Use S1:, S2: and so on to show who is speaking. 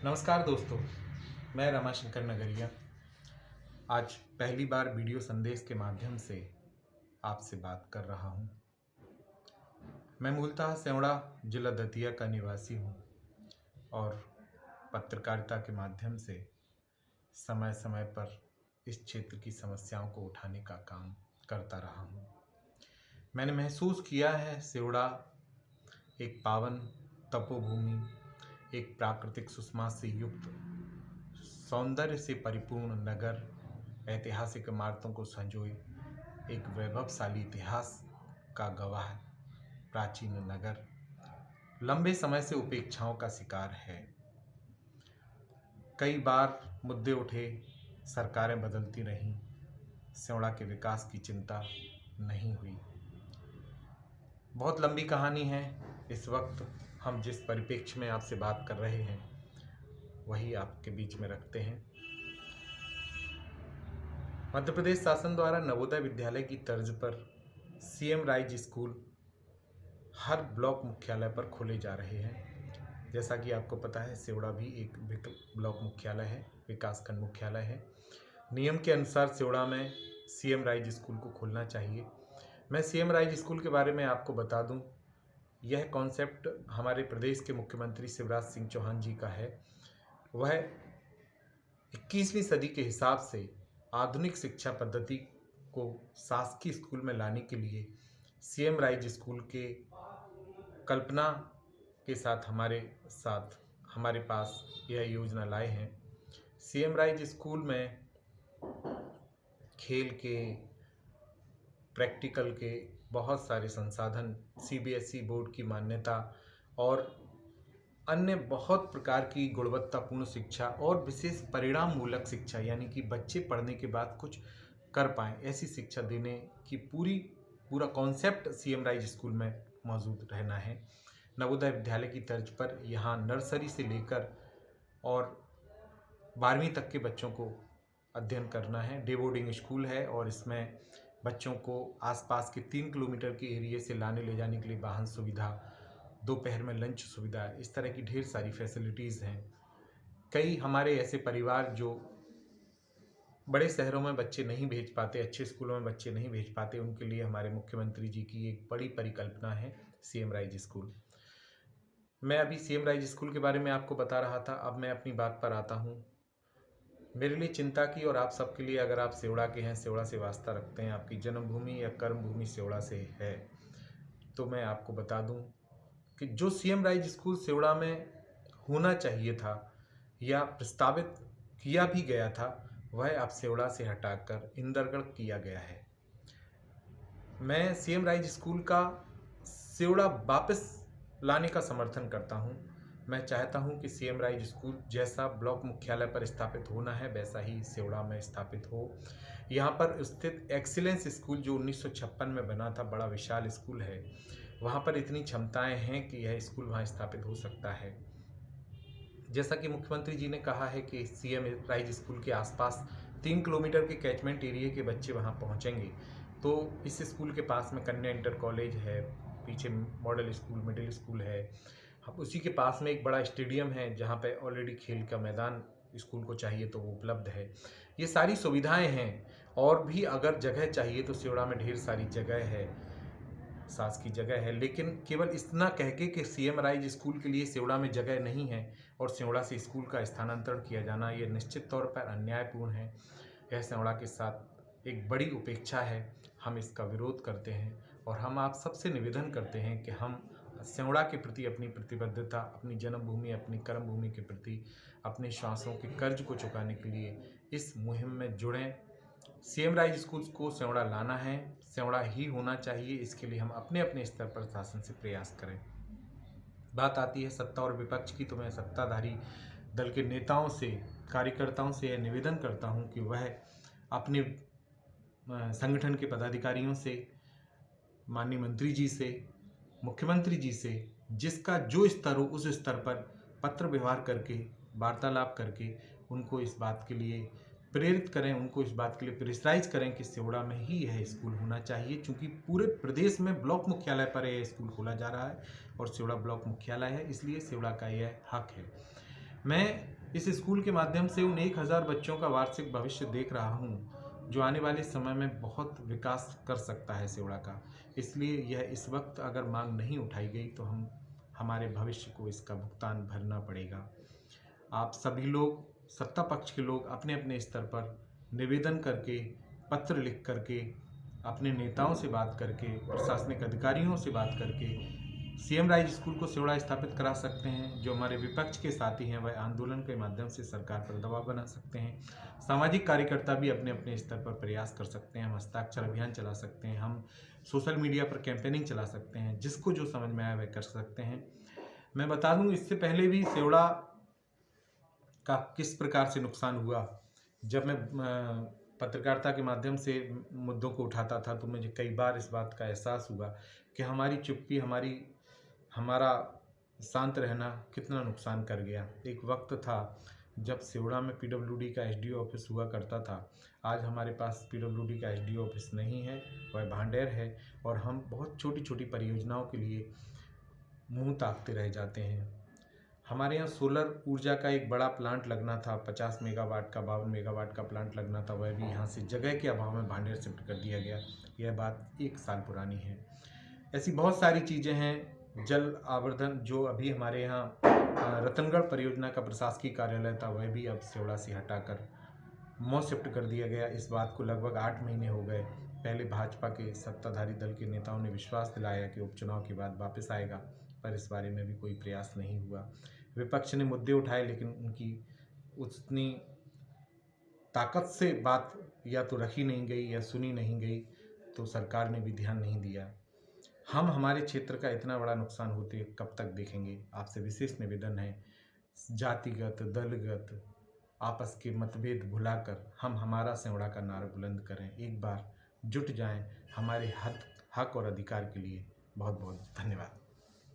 S1: नमस्कार दोस्तों, मैं रमाशंकर नगरिया आज पहली बार वीडियो संदेश के माध्यम से आपसे बात कर रहा हूं। मैं मूलतः सेवड़ा जिला दतिया का निवासी हूं और पत्रकारिता के माध्यम से समय समय पर इस क्षेत्र की समस्याओं को उठाने का काम करता रहा हूं। मैंने महसूस किया है सेवड़ा एक पावन तपोभूमि, एक प्राकृतिक सुषमा से युक्त सौंदर्य से परिपूर्ण नगर, ऐतिहासिक इमारतों को संजोए एक वैभवशाली इतिहास का गवाह प्राचीन नगर लंबे समय से उपेक्षाओं का शिकार है। कई बार मुद्दे उठे, सरकारें बदलती रहीं, सेवड़ा के विकास की चिंता नहीं हुई। बहुत लंबी कहानी है। इस वक्त हम जिस परिप्रेक्ष्य में आपसे बात कर रहे हैं वही आपके बीच में रखते हैं। मध्य प्रदेश शासन द्वारा नवोदय विद्यालय की तर्ज पर सीएम राइज स्कूल हर ब्लॉक मुख्यालय पर खोले जा रहे हैं। जैसा कि आपको पता है, सेवड़ा भी एक ब्लॉक मुख्यालय है, विकासखंड मुख्यालय है। नियम के अनुसार सेवड़ा में सीएम राइज स्कूल को खोलना चाहिए। मैं सीएम राइज स्कूल के बारे में आपको बता दूं, यह कॉन्सेप्ट हमारे प्रदेश के मुख्यमंत्री शिवराज सिंह चौहान जी का है। वह 21वीं सदी के हिसाब से आधुनिक शिक्षा पद्धति को शासकीय स्कूल में लाने के लिए सीएम राइज स्कूल के कल्पना के साथ हमारे पास यह योजना लाए हैं। सीएम राइज स्कूल में खेल के, प्रैक्टिकल के बहुत सारे संसाधन, सीबीएसई बोर्ड की मान्यता और अन्य बहुत प्रकार की गुणवत्तापूर्ण शिक्षा और विशेष परिणाम मूलक शिक्षा, यानी कि बच्चे पढ़ने के बाद कुछ कर पाएँ ऐसी शिक्षा देने की पूरा कॉन्सेप्ट सीएम राइज स्कूल में मौजूद रहना है। नवोदय विद्यालय की तर्ज पर यहाँ नर्सरी से लेकर और 12वीं तक के बच्चों को अध्ययन करना है। डे बोर्डिंग स्कूल है और इसमें बच्चों को आसपास के 3 किलोमीटर के एरिया से लाने ले जाने के लिए वाहन सुविधा, दोपहर में लंच सुविधा, इस तरह की ढेर सारी फैसिलिटीज़ हैं। कई हमारे ऐसे परिवार जो बड़े शहरों में बच्चे नहीं भेज पाते, अच्छे स्कूलों में बच्चे नहीं भेज पाते, उनके लिए हमारे मुख्यमंत्री जी की एक बड़ी परिकल्पना है सीएम राइज स्कूल। मैं अभी सीएम राइज स्कूल के बारे में आपको बता रहा था। अब मैं अपनी बात पर आता हूँ। मेरे लिए चिंता की और आप सबके लिए, अगर आप सेवड़ा के हैं, सेवड़ा से वास्ता रखते हैं, आपकी जन्मभूमि या कर्मभूमि सेवड़ा से है, तो मैं आपको बता दूं कि जो सीएम राइज स्कूल सेवड़ा में होना चाहिए था या प्रस्तावित किया भी गया था, वह अब सेवड़ा से हटाकर इंदरगढ़ किया गया है। मैं सीएम राइज स्कूल का सेवड़ा वापस लाने का समर्थन करता हूं। मैं चाहता हूं कि सीएम राइज स्कूल जैसा ब्लॉक मुख्यालय पर स्थापित होना है वैसा ही सेवड़ा में स्थापित हो। यहाँ पर स्थित एक्सीलेंस स्कूल जो 1956 में बना था, बड़ा विशाल स्कूल है, वहाँ पर इतनी क्षमताएं हैं कि यह स्कूल वहाँ स्थापित हो सकता है। जैसा कि मुख्यमंत्री जी ने कहा है कि सीएम राइज स्कूल के आसपास 3 किलोमीटर के कैचमेंट एरिया के बच्चे वहाँ पहुँचेंगे, तो इस स्कूल के पास में कन्या इंटर कॉलेज है, पीछे मॉडल स्कूल, मिडिल स्कूल है, अब उसी के पास में एक बड़ा स्टेडियम है जहाँ पे ऑलरेडी खेल का मैदान स्कूल को चाहिए तो वो उपलब्ध है। ये सारी सुविधाएं हैं और भी अगर जगह चाहिए तो सेवड़ा में ढेर सारी जगह है, शासकीय जगह है, लेकिन केवल इतना कह के कि सीएम राइज स्कूल के लिए सेवड़ा में जगह नहीं है और सेवड़ा से स्कूल का स्थानांतरण किया जाना, ये निश्चित तौर पर अन्यायपूर्ण है। यह सेवड़ा के साथ एक बड़ी उपेक्षा है। हम इसका विरोध करते हैं और हम आप सबसे निवेदन करते हैं कि हम सेवड़ा के प्रति अपनी प्रतिबद्धता, अपनी जन्मभूमि, अपनी कर्मभूमि के प्रति अपने श्वासों के कर्ज को चुकाने के लिए इस मुहिम में जुड़ें। सीएम राइज स्कूल को सेवड़ा लाना है, सेवड़ा ही होना चाहिए। इसके लिए हम अपने अपने स्तर पर शासन से प्रयास करें। बात आती है सत्ता और विपक्ष की, तो मैं सत्ताधारी दल के नेताओं से, कार्यकर्ताओं से यह निवेदन करता हूं कि वह अपने संगठन के पदाधिकारियों से, माननीय मंत्री जी से, मुख्यमंत्री जी से, जिसका जो स्तर हो उस स्तर पर पत्र व्यवहार करके, वार्तालाप करके उनको इस बात के लिए प्रेरित करें, उनको इस बात के लिए प्रेशराइज करें कि सेवड़ा में ही यह स्कूल होना चाहिए, क्योंकि पूरे प्रदेश में ब्लॉक मुख्यालय पर यह स्कूल खोला जा रहा है और सेवड़ा ब्लॉक मुख्यालय है, इसलिए सेवड़ा का यह हक है। मैं इस स्कूल के माध्यम से उन 1000 बच्चों का वार्षिक भविष्य देख रहा हूँ जो आने वाले समय में बहुत विकास कर सकता है सेवड़ा का। इसलिए यह इस वक्त अगर मांग नहीं उठाई गई तो हमारे भविष्य को इसका भुगतान भरना पड़ेगा। आप सभी लोग, सत्ता पक्ष के लोग, अपने अपने स्तर पर निवेदन करके, पत्र लिख करके, अपने नेताओं से बात करके, प्रशासनिक अधिकारियों से बात करके सीएम राइज स्कूल को सेवड़ा स्थापित करा सकते हैं। जो हमारे विपक्ष के साथी हैं वह आंदोलन के माध्यम से सरकार पर दबाव बना सकते हैं। सामाजिक कार्यकर्ता भी अपने अपने स्तर पर प्रयास कर सकते हैं। हम हस्ताक्षर अभियान चला सकते हैं, हम सोशल मीडिया पर कैंपेनिंग चला सकते हैं। जिसको जो समझ में आया वह कर सकते हैं। मैं बता दूं, इससे पहले भी सेवड़ा का किस प्रकार से नुकसान हुआ। जब मैं पत्रकारिता के माध्यम से मुद्दों को उठाता था तो मुझे कई बार इस बात का एहसास हुआ कि हमारी चुप्पी, हमारा शांत रहना कितना नुकसान कर गया। एक वक्त था जब सेवड़ा में पीडब्ल्यूडी का एसडीओ ऑफिस हुआ करता था। आज हमारे पास पीडब्ल्यूडी का एसडीओ ऑफिस नहीं है, वह भांडेर है, और हम बहुत छोटी छोटी परियोजनाओं के लिए मुंह ताकते रह जाते हैं। हमारे यहाँ सोलर ऊर्जा का एक बड़ा प्लांट लगना था, 50 मेगावाट का, 52 मेगावाट का प्लांट लगना था। वह भी यहाँ से जगह के अभाव में भांडेर शिफ्ट कर दिया गया। यह बात 1 साल पुरानी है। ऐसी बहुत सारी चीज़ें हैं। जल आवर्धन, जो अभी हमारे यहाँ रतनगढ़ परियोजना का प्रशासकीय कार्यालय था, वह भी अब सेवड़ा से हटाकर मऊ शिफ्ट कर दिया गया। इस बात को लगभग 8 महीने हो गए। पहले भाजपा के सत्ताधारी दल के नेताओं ने विश्वास दिलाया कि उपचुनाव के बाद वापस आएगा, पर इस बारे में भी कोई प्रयास नहीं हुआ। विपक्ष ने मुद्दे उठाए, लेकिन उनकी उतनी ताकत से बात या तो रखी नहीं गई या सुनी नहीं गई, तो सरकार ने भी ध्यान नहीं दिया। हम हमारे क्षेत्र का इतना बड़ा नुकसान होते कब तक देखेंगे। आपसे विशेष निवेदन है, जातिगत, दलगत, आपस के मतभेद भुलाकर हम हमारा सेवड़ा का नारा बुलंद करें। एक बार जुट जाएं हमारे हक और अधिकार के लिए। बहुत बहुत धन्यवाद।